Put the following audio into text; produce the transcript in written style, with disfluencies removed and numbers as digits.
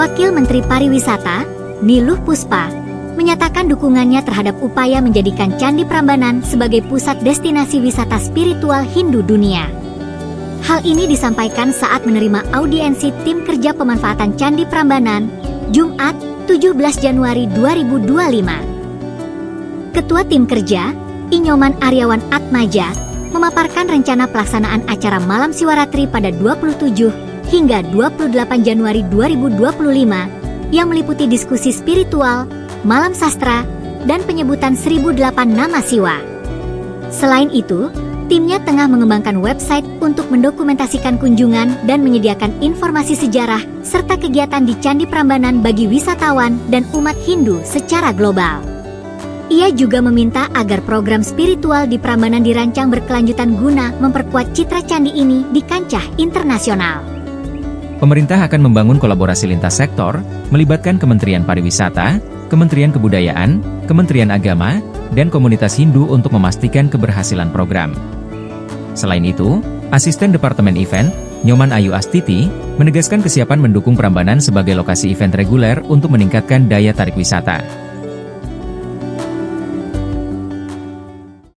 Wakil Menteri Pariwisata, Niluh Puspa, menyatakan dukungannya terhadap upaya menjadikan Candi Prambanan sebagai pusat destinasi wisata spiritual Hindu dunia. Hal ini disampaikan saat menerima audiensi tim kerja pemanfaatan Candi Prambanan, Jumat, 17 Januari 2025. Ketua tim kerja, Inyoman Aryawan Atmaja, memaparkan rencana pelaksanaan acara Malam Siwaratri pada 27 hingga 28 Januari 2025 yang meliputi diskusi spiritual, malam sastra, dan penyebutan 1008 nama siwa. Selain itu, timnya tengah mengembangkan website untuk mendokumentasikan kunjungan dan menyediakan informasi sejarah serta kegiatan di Candi Prambanan bagi wisatawan dan umat Hindu secara global. Ia juga meminta agar program spiritual di Prambanan dirancang berkelanjutan guna memperkuat citra candi ini di kancah internasional. Pemerintah akan membangun kolaborasi lintas sektor, melibatkan Kementerian Pariwisata, Kementerian Kebudayaan, Kementerian Agama, dan komunitas Hindu untuk memastikan keberhasilan program. Selain itu, Asisten Departemen Event, Nyoman Ayu Astiti, menegaskan kesiapan mendukung Prambanan sebagai lokasi event reguler untuk meningkatkan daya tarik wisata.